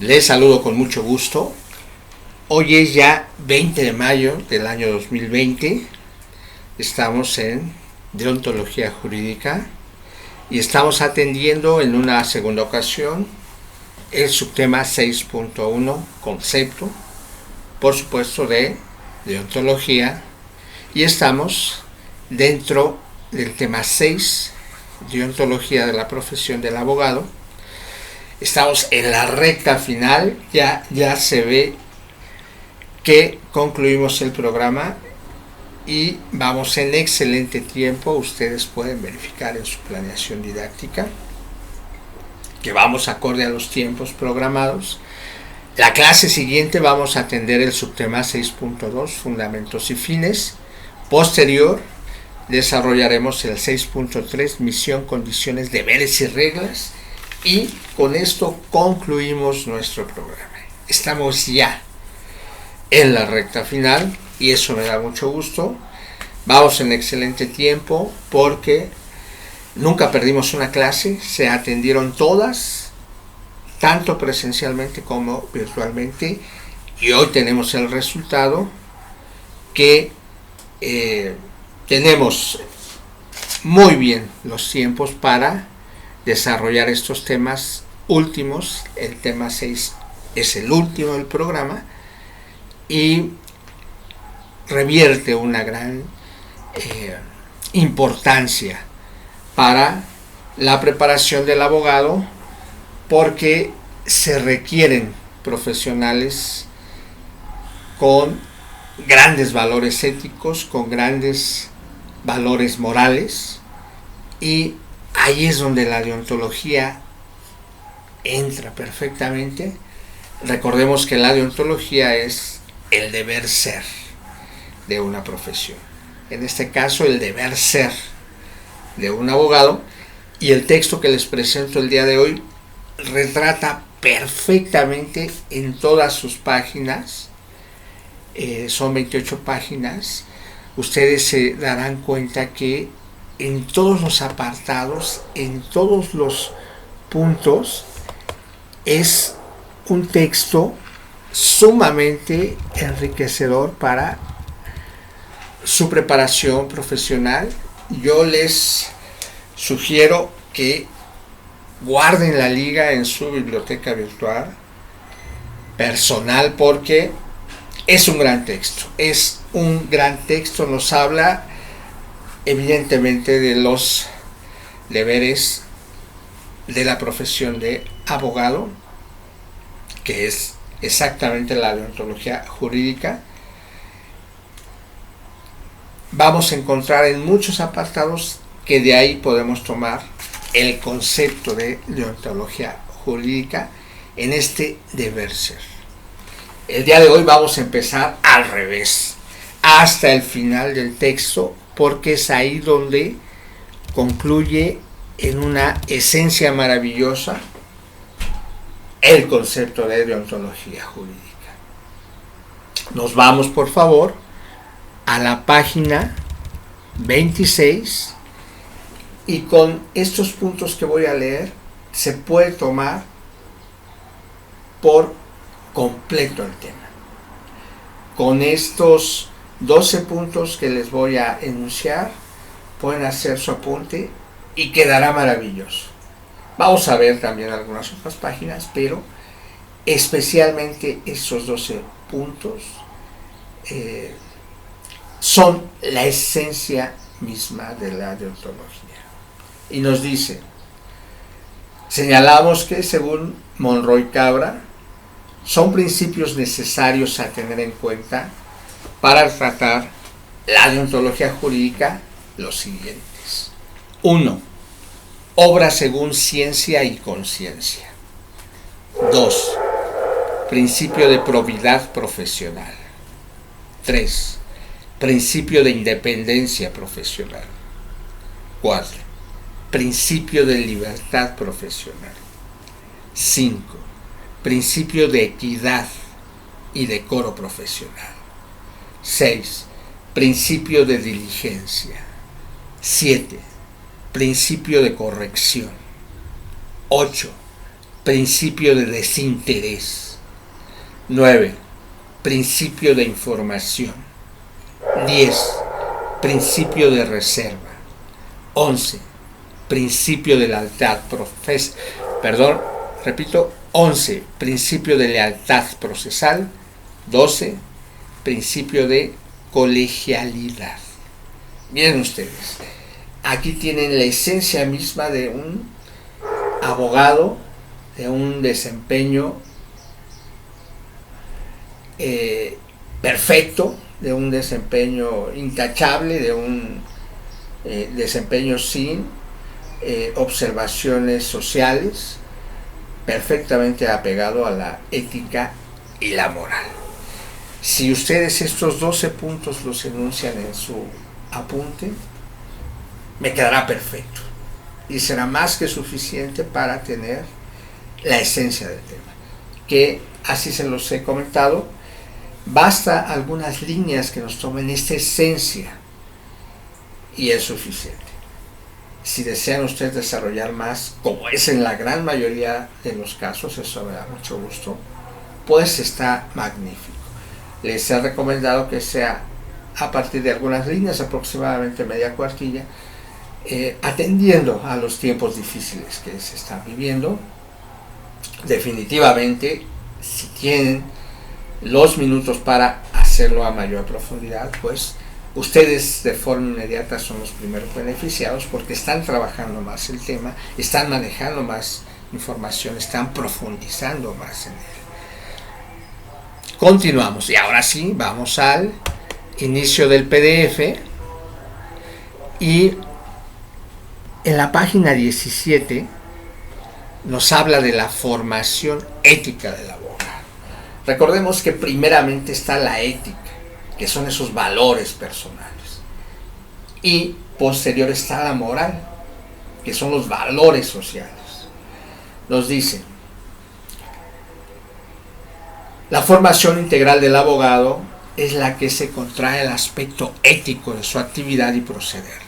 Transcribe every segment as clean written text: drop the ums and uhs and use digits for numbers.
Les saludo con mucho gusto. Hoy es ya 20 de mayo del año 2020. Estamos en Deontología Jurídica y estamos atendiendo en una segunda ocasión el subtema 6.1, concepto, por supuesto, de deontología, y estamos dentro del tema 6, deontología de la profesión del abogado. Estamos en la recta final, ya se ve que concluimos el programa y vamos en excelente tiempo. Ustedes pueden verificar en su planeación didáctica que vamos acorde a los tiempos programados. La clase siguiente vamos a atender el subtema 6.2, fundamentos y fines. Posterior desarrollaremos el 6.3, misión, condiciones, deberes y reglas, y con esto concluimos nuestro programa. Estamos ya en la recta final y eso me da mucho gusto. Vamos en excelente tiempo porque nunca perdimos una clase, se atendieron todas, tanto presencialmente como virtualmente, y hoy tenemos el resultado que tenemos muy bien los tiempos para desarrollar estos temas últimos. El tema 6 es el último del programa y revierte una gran importancia para la preparación del abogado, porque se requieren profesionales con grandes valores éticos, con grandes valores morales, y ahí es donde la deontología entra perfectamente. Recordemos que la deontología es el deber ser de una profesión, en este caso el deber ser de un abogado, y el texto que les presento el día de hoy retrata perfectamente en todas sus páginas. Son 28 páginas. Ustedes se darán cuenta que en todos los apartados, en todos los puntos, es un texto sumamente enriquecedor para su preparación profesional. Yo les sugiero que guarden la liga en su biblioteca virtual personal, porque es un gran texto, nos habla evidentemente de los deberes de la profesión de abogado, que es exactamente la deontología jurídica. Vamos a encontrar en muchos apartados que de ahí podemos tomar el concepto de deontología jurídica en este deber ser. El día de hoy vamos a empezar al revés, hasta el final del texto, porque es ahí donde concluye en una esencia maravillosa el concepto de deontología jurídica. Nos vamos, por favor, a la página 26, y con estos puntos que voy a leer se puede tomar por completo el tema. Con estos 12 puntos que les voy a enunciar, pueden hacer su apunte y quedará maravilloso. Vamos a ver también algunas otras páginas, pero especialmente estos 12 puntos son la esencia misma de la deontología. Y nos dice: señalamos que, según Monroy Cabra, son principios necesarios a tener en cuenta para tratar la deontología jurídica los siguientes. 1. Obra según ciencia y conciencia. 2. Principio de probidad profesional. 3. Principio de independencia profesional. 4. Principio de libertad profesional. 5. Principio de equidad y decoro profesional. 6. Principio de diligencia. 7. Principio de corrección. 8. principio de desinterés. 9. Principio de información. 10. Principio de reserva. 11. Principio de lealtad 11. Principio de lealtad procesal. 12. Principio de colegialidad. Miren ustedes, aquí tienen la esencia misma de un abogado, de un desempeño perfecto, de un desempeño intachable, de un desempeño sin observaciones sociales, perfectamente apegado a la ética y la moral. Si ustedes estos 12 puntos los enuncian en su apunte, me quedará perfecto y será más que suficiente para tener la esencia del tema, que así se los he comentado. Basta algunas líneas que nos tomen esta esencia y es suficiente. Si desean ustedes desarrollar más, como es en la gran mayoría de los casos, eso me da mucho gusto, pues está magnífico. Les he recomendado que sea a partir de algunas líneas, aproximadamente media cuartilla, atendiendo a los tiempos difíciles que se están viviendo. Definitivamente, si tienen los minutos para hacerlo a mayor profundidad, pues ustedes de forma inmediata son los primeros beneficiados, porque están trabajando más el tema, están manejando más información, están profundizando más en él. Continuamos y ahora sí vamos al inicio del PDF, y en la página 17 nos habla de la formación ética del abogado. Recordemos que primeramente está la ética, que son esos valores personales, y posterior está la moral, que son los valores sociales. Nos dice: la formación integral del abogado es la que se contrae el aspecto ético de su actividad y proceder.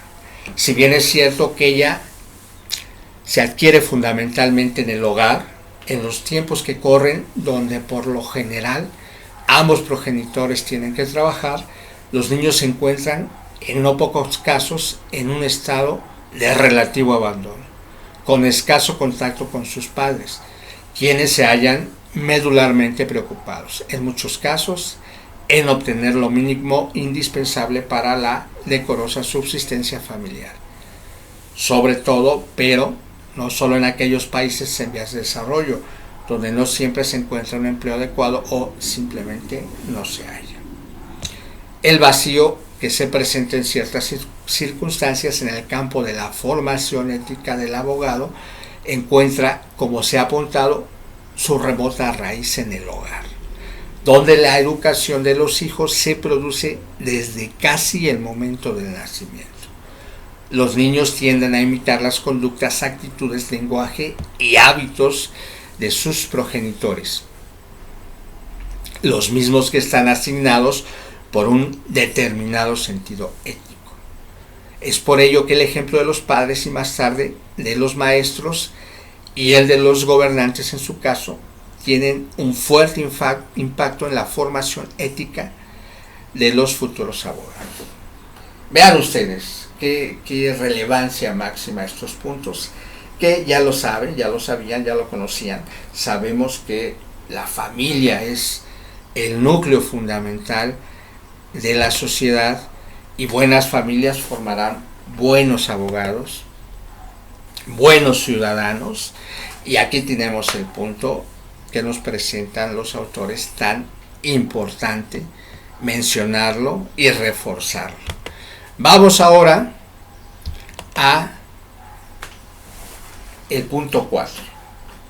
Si bien es cierto que ella se adquiere fundamentalmente en el hogar, en los tiempos que corren, donde por lo general ambos progenitores tienen que trabajar, los niños se encuentran en no pocos casos en un estado de relativo abandono, con escaso contacto con sus padres, quienes se hallan medularmente preocupados, en muchos casos, en obtener lo mínimo indispensable para la decorosa subsistencia familiar. Sobre todo, pero no solo en aquellos países en vías de desarrollo, donde no siempre se encuentra un empleo adecuado o simplemente no se halla. El vacío que se presenta en ciertas circunstancias en el campo de la formación ética del abogado encuentra, como se ha apuntado, su remota raíz en el hogar, donde la educación de los hijos se produce desde casi el momento del nacimiento. Los niños tienden a imitar las conductas, actitudes, lenguaje y hábitos de sus progenitores, los mismos que están asignados por un determinado sentido ético. Es por ello que el ejemplo de los padres y más tarde de los maestros y el de los gobernantes en su caso tienen un fuerte impacto en la formación ética de los futuros abogados. Vean ustedes qué relevancia máxima estos puntos, que ya lo saben, ya lo sabían, ya lo conocían. Sabemos que la familia es el núcleo fundamental de la sociedad y buenas familias formarán buenos abogados, buenos ciudadanos, y aquí tenemos el punto que nos presentan los autores, tan importante mencionarlo y reforzarlo. Vamos ahora a el punto 4.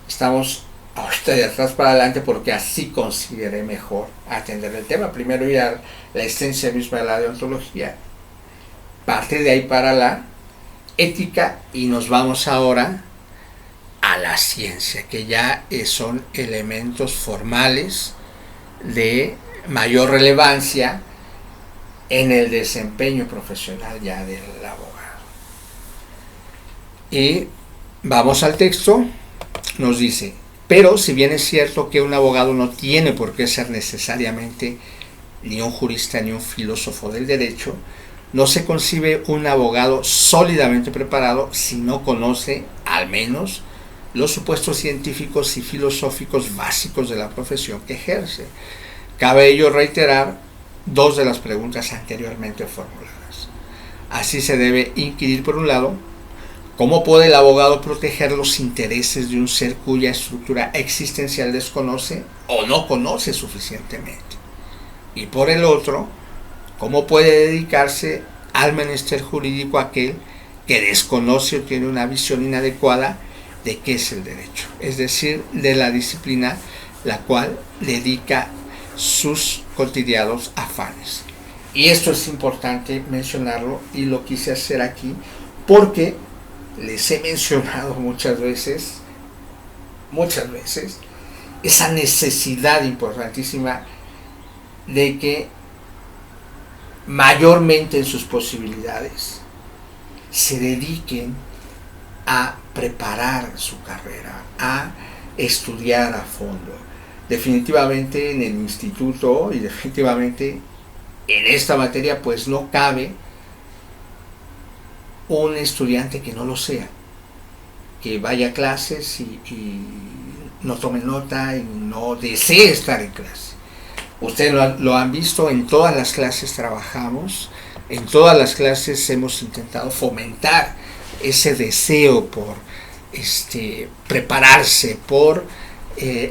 Estamos ahorita de atrás para adelante porque así consideré mejor atender el tema. Primero ir a la esencia misma de la deontología, parte de ahí para la ética, y nos vamos ahora a la ciencia, que ya son elementos formales de mayor relevancia en el desempeño profesional ya del abogado. Y vamos al texto. Nos dice: Pero si bien es cierto que un abogado no tiene por qué ser necesariamente ni un jurista ni un filósofo del derecho, no se concibe un abogado sólidamente preparado si no conoce al menos los supuestos científicos y filosóficos básicos de la profesión que ejerce. Cabe ello reiterar dos de las preguntas anteriormente formuladas. Así se debe inquirir, por un lado, ¿cómo puede el abogado proteger los intereses de un ser cuya estructura existencial desconoce o no conoce suficientemente? Y por el otro, ¿cómo puede dedicarse al menester jurídico aquel que desconoce o tiene una visión inadecuada de qué es el derecho? Es decir, de la disciplina la cual dedica sus cotidianos afanes. Y esto es importante mencionarlo y lo quise hacer aquí porque les he mencionado muchas veces, esa necesidad importantísima de que mayormente en sus posibilidades se dediquen a preparar su carrera, a estudiar a fondo. Definitivamente en el instituto y definitivamente en esta materia pues no cabe un estudiante que no lo sea, que vaya a clases y no tome nota y no desee estar en clase. Ustedes lo han visto, en todas las clases trabajamos, en todas las clases hemos intentado fomentar ese deseo por prepararse, por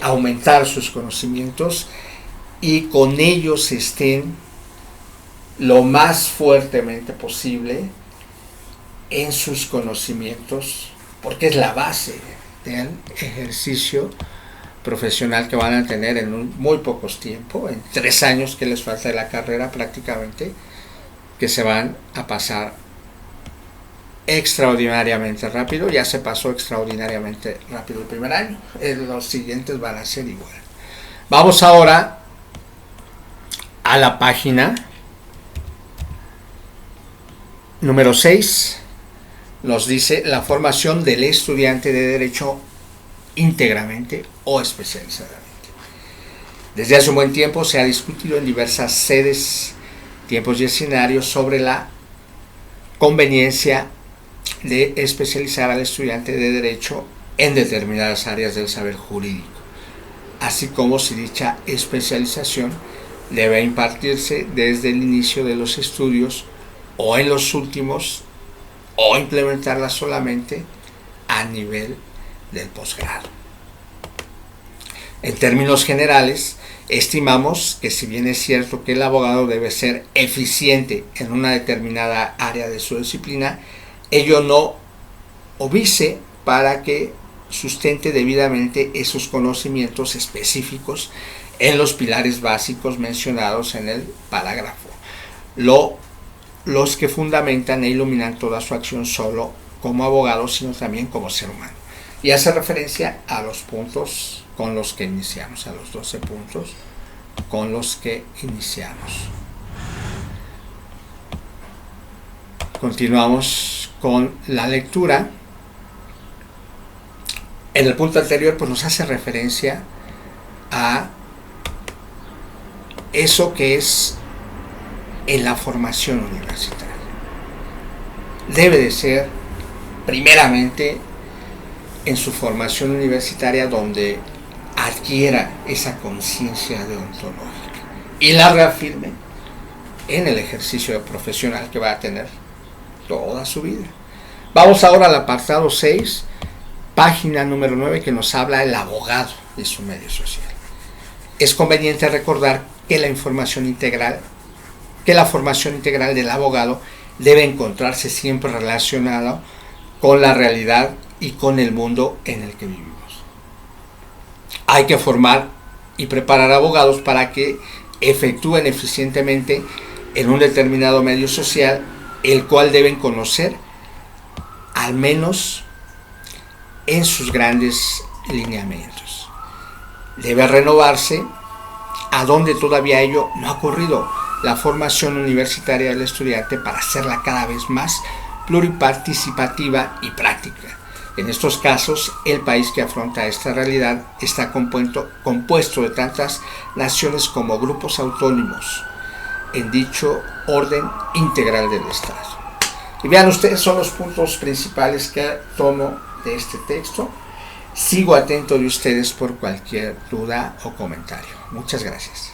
aumentar sus conocimientos y con ellos estén lo más fuertemente posible en sus conocimientos, porque es la base del ejercicio profesional que van a tener en muy pocos tiempo, en 3 años que les falta de la carrera prácticamente, que se van a pasar extraordinariamente rápido. Ya se pasó extraordinariamente rápido el primer año, los siguientes van a ser igual. Vamos ahora a la página número 6. Nos dice la formación del estudiante de Derecho íntegramente o especializadamente. Desde hace un buen tiempo se ha discutido en diversas sedes, tiempos y escenarios sobre la conveniencia de especializar al estudiante de Derecho en determinadas áreas del saber jurídico, así como si dicha especialización debe impartirse desde el inicio de los estudios o en los últimos, o implementarla solamente a nivel del posgrado. En términos generales, estimamos que si bien es cierto que el abogado debe ser eficiente en una determinada área de su disciplina, ello no obvice para que sustente debidamente esos conocimientos específicos en los pilares básicos mencionados en el parágrafo, los que fundamentan e iluminan toda su acción solo como abogado, sino también como ser humano. Y hace referencia a los puntos con los que iniciamos, a los 12 puntos con los que iniciamos. Continuamos con la lectura. En el punto anterior pues nos hace referencia a eso que es en la formación universitaria. Debe de ser primeramente en su formación universitaria donde adquiera esa conciencia deontológica y la reafirme en el ejercicio profesional que va a tener toda su vida. Vamos ahora al apartado 6, página número 9, que nos habla del abogado y su medio social. Es conveniente recordar que la formación integral del abogado debe encontrarse siempre relacionada con la realidad y con el mundo en el que vivimos. Hay que formar y preparar abogados para que efectúen eficientemente en un determinado medio social, el cual deben conocer al menos en sus grandes lineamientos. Debe renovarse a donde todavía ello no ha ocurrido la formación universitaria del estudiante para hacerla cada vez más pluriparticipativa y práctica. En estos casos, el país que afronta esta realidad está compuesto de tantas naciones como grupos autónomos en dicho orden integral del Estado. Y vean ustedes, son los puntos principales que tomo de este texto. Sigo atento de ustedes por cualquier duda o comentario. Muchas gracias.